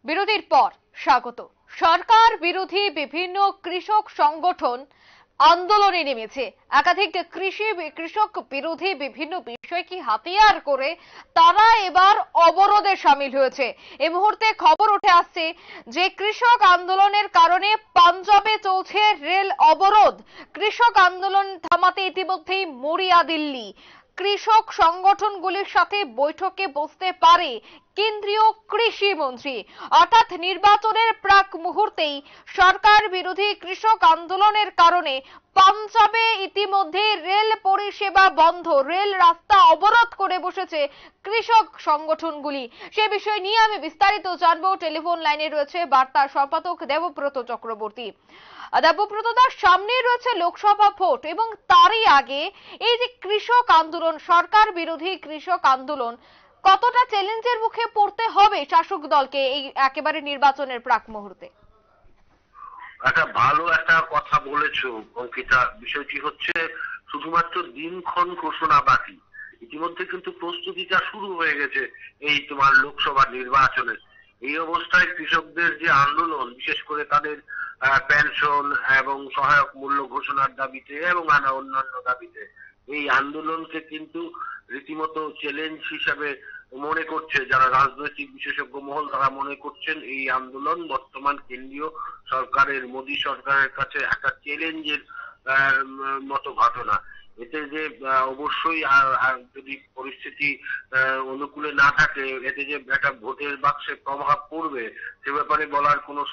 বিরতির পর স্বাগত। সরকার বিরোধী বিভিন্ন কৃষক সংগঠন আন্দোলনে নেমেছে। একাধিক কৃষক বিরোধী বিভিন্ন বিষয়কে হাতিয়ার করে তারা এবার অবরোধে সামিল হয়েছে। এই মুহূর্তে খবর উঠে আসছে যে কৃষক আন্দোলনের কারণে পাঞ্জাবে চলছে রেল অবরোধ। কৃষক আন্দোলন থামাতে ইতিমধ্যেই মরিয়া দিল্লি। কৃষক সংগঠনগুলির সাথে বৈঠকে বসতে পারে কেন্দ্রীয় কৃষি মন্ত্রী। অর্থাৎ নির্বাচনের প্রাক মুহূর্তেই সরকার বিরোধী কৃষক আন্দোলনের কারণে পাঞ্জাবে ইতিমধ্যে রেল পরিষেবা বন্ধ, রেল রাস্তা অবরোধ করে বসেছে কৃষক সংগঠনগুলি। সে বিষয় নিয়ে আমি বিস্তারিত জানবো। টেলিফোন লাইনে রয়েছে বার্তা সম্পাদক দেবব্রত চক্রবর্তী। দেবব্রত দাস, সামনে রয়েছে লোকসভা ভোট এবং তারই আগে এই যে কৃষক আন্দোলন, সরকার বিরোধী কৃষক আন্দোলন, কতটা চ্যালেঞ্জের মুখে পড়তে হবে শাসক দলকে এই একেবারে নির্বাচনের প্রাক মুহূর্তে? একটা ভালো একটা কথা বলেছো অঙ্কিতা। বিষয়টি হচ্ছে শুধুমাত্র দিনক্ষণ ঘোষণা বাকি, ইতিমধ্যে কিন্তু প্রস্তুতিটা শুরু হয়ে গেছে এই তোমার লোকসভা নির্বাচনের। এই অবস্থায় কৃষকদের যে আন্দোলন, বিশেষ করে তাদের পেনশন এবং সহায়ক মূল্য ঘোষণার দাবিতে এবং অন্যান্য দাবিতে, এই আন্দোলনকে কিন্তু রীতিমতো চ্যালেঞ্জ হিসাবে মনে করছে যারা রাজনৈতিক বিশেষজ্ঞ মহল। তারা মনে করছেন এই আন্দোলন বর্তমান কেন্দ্রীয় সরকারের, মোদী সরকারের কাছে একটা চ্যালেঞ্জের মতো ঘটনা। এতে যে অবশ্যই যদি পরিস্থিতি অনুকূলে না থাকে, এতে যে একটা ভোটের বাক্সে প্রভাব পড়বে সে ব্যাপারে বলার কোনো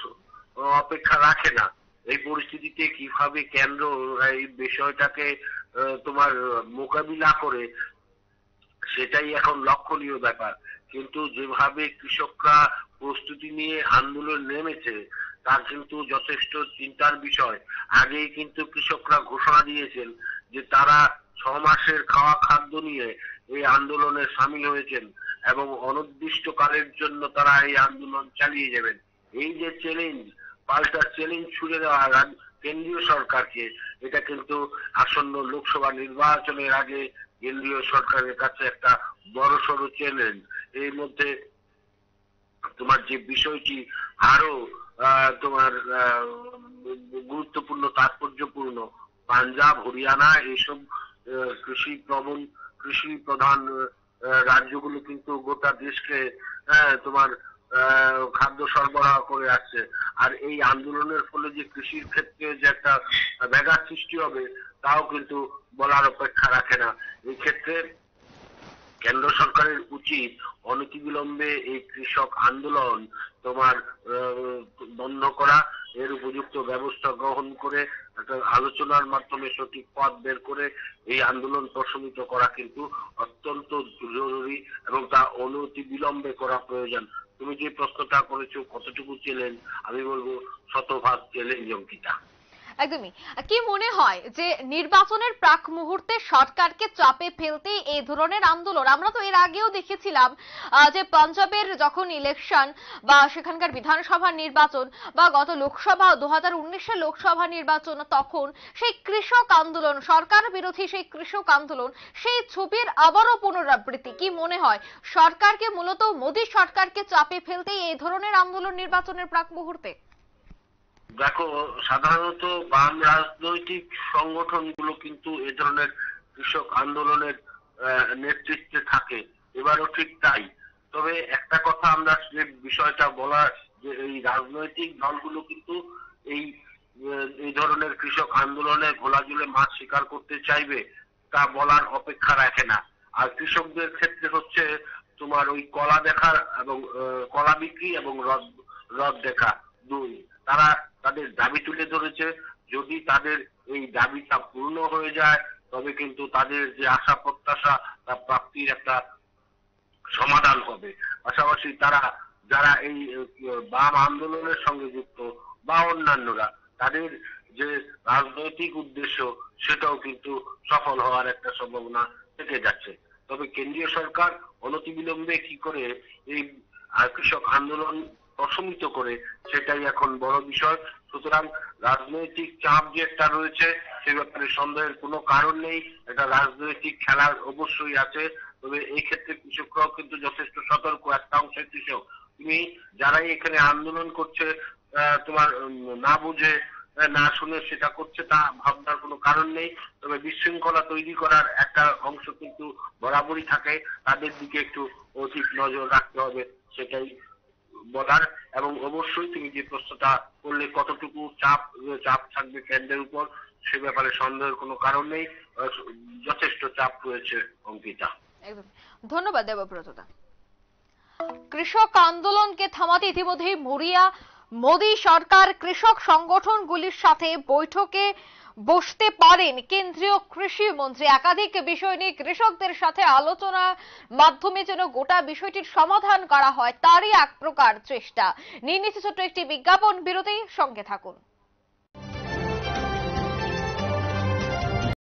অপেক্ষা রাখে না। এই পরিস্থিতিতে কিভাবে কেন্দ্র এই বিষয়টাকে তোমার মোকাবিলা করে, সেটাই এখন লক্ষণীয় ব্যাপার। কিন্তু যেভাবে কৃষকরা প্রস্তুতি নিয়ে আন্দোলন নেমেছে তার কিন্তু যথেষ্ট চিন্তার বিষয়। আগেই কিন্তু কৃষকরা ঘোষণা দিয়েছেন যে তারা 6 মাসের খাওয়া খাদ্য নিয়ে এই আন্দোলনে সামিল হয়েছেন এবং অনির্দিষ্টকালের জন্য তারা এই আন্দোলন চালিয়ে যাবেন। এই যে চ্যালেঞ্জ, পাল্টা চ্যালেঞ্জ ছুড়ে দেওয়া কেন্দ্রীয় সরকারকে, এটা কিন্তু আসন্ন লোকসভা নির্বাচনের আগে কেন্দ্রীয় সরকারের কাছে একটা বড়সড় চ্যালেঞ্জ। এর মধ্যে তোমার যে বিষয়টি আরো তোমার গুরুত্বপূর্ণ, তাৎপর্যপূর্ণ, পাঞ্জাব, হরিয়ানা এইসব কৃষি প্রধান রাজ্যগুলো কিন্তু গোটা দেশকে তোমার খাদ্য সরবরাহ করে আসছে। আর এই আন্দোলনের ফলে যে কৃষির ক্ষেত্রে যে একটা ব্যাঘাত সৃষ্টি হবে তাও কিন্তু বলার অপেক্ষা রাখে না। এই ক্ষেত্রে কেন্দ্র সরকারের উচিত অনতিবিলম্বে এই কৃষক আন্দোলন তোমার বন্ধ করা, এর উপযুক্ত ব্যবস্থা গ্রহণ করে একটা আলোচনার মাধ্যমে সঠিক পথ বের করে এই আন্দোলন প্রশমিত করা কিন্তু অত্যন্ত জরুরি এবং তা অনতিবিলম্বে করা প্রয়োজন। তুমি যে প্রশ্নটা করেছো কতটুকু চ্যালেঞ্জ, আমি বলবো শতভাগ চ্যালেঞ্জ অঙ্কিতা। একদমই। কি মনে হয় যে নির্বাচনের প্রাক মুহূর্তে সরকারকে চাপে ফেলতে এই ধরনের আন্দোলন? আমরা তো এর আগেও দেখেছিলাম যে পাঞ্জাবের যখন ইলেকশন বা সেখানকার বিধানসভা নির্বাচন বা গত লোকসভা 2019-এর লোকসভা নির্বাচন, তখন সেই কৃষক আন্দোলন, সরকার বিরোধী সেই কৃষক আন্দোলন, সেই ছবির আবারও পুনরাবৃত্তি। কি মনে হয় সরকারকে, মূলত মোদী সরকারকে চাপে ফেলতেই এই ধরনের আন্দোলন নির্বাচনের প্রাক মুহূর্তে? দেখো, সাধারণত বাম রাজনৈতিক সংগঠনগুলো কিন্তু এ ধরনের কৃষক আন্দোলনের নেতৃত্বে থাকে, এবারও ঠিক তাই। তবে একটা কথা আমরা যে বিষয়টা বলার, যে এই রাজনৈতিক দলগুলো কিন্তু এই এই ধরনের কৃষক আন্দোলনে ঘোলাজুলে মাছ শিকার করতে চাইবে তা বলার অপেক্ষা রাখে না। আর কৃষকদের ক্ষেত্রে হচ্ছে তোমার ওই কলা দেখা এবং কলা বিক্রি এবং রদ দেখা দুই। তারা তাদের দাবি তুলে ধরেছে। যদি তাদের এই দাবিটা পূর্ণ হয়ে যায় তবে কিন্তু তাদের যে আশা প্রত্যাশা তা প্রাপ্তির একটা সমাধান হবে। পাশাপাশি তারা যারা এই বাম আন্দোলনের সঙ্গে যুক্ত বা অন্যান্যরা, তাদের যে রাজনৈতিক উদ্দেশ্য সেটাও কিন্তু সফল হওয়ার একটা সম্ভাবনা থেকে যাচ্ছে। তবে কেন্দ্রীয় সরকার অনতিবিলম্বে কি করে এই কৃষক আন্দোলন প্রশমিত করে সেটাই এখন বড় বিষয়। সুতরাং রাজনৈতিক চাপ যে একটা রয়েছে সে ব্যাপারে সন্দেহের কোনো কারণ নেই। এটা রাজনৈতিক খেলার অবশ্যই আছে। তবে এই ক্ষেত্রে কৃষকরাও কিন্তু যথেষ্ট সতর্ক। একটা অংশের কৃষক তুমি যারাই এখানে আন্দোলন করছে তোমার না বুঝে না শুনে সেটা করছে তা ভাবনার কোনো কারণ নেই। তবে বিশৃঙ্খলা তৈরি করার একটা অংশ কিন্তু বরাবরই থাকে, তাদের দিকে একটু অধিক নজর রাখতে হবে, সেটাই বলার। এবং অবশ্যই তুমি যে প্রশ্নটা করলে কতটুকু চাপ চাপ থাকবে কেন্দ্রের উপর, সে ব্যাপারে সন্দেহের কোনো কারণ নেই, যথেষ্ট চাপ রয়েছে অঙ্কিতা। একদম ধন্যবাদ দেবব্রত দা। কৃষক আন্দোলনকে থামাতে ইতিমধ্যেই মরিয়া মোদী সরকার। কৃষক সংগঠনগুলির সাথে বৈঠকে বসতে পারেন কেন্দ্রীয় কৃষি মন্ত্রী। একাধিক বিষয় নিয়ে কৃষকদের সাথে আলোচনার মাধ্যমে যেন গোটা বিষয়টির সমাধান করা হয়, তারই এক প্রকার চেষ্টা। নিয়ে নিচ্ছে ছোট্ট একটি বিজ্ঞাপন বিরতি, সঙ্গে থাকুন।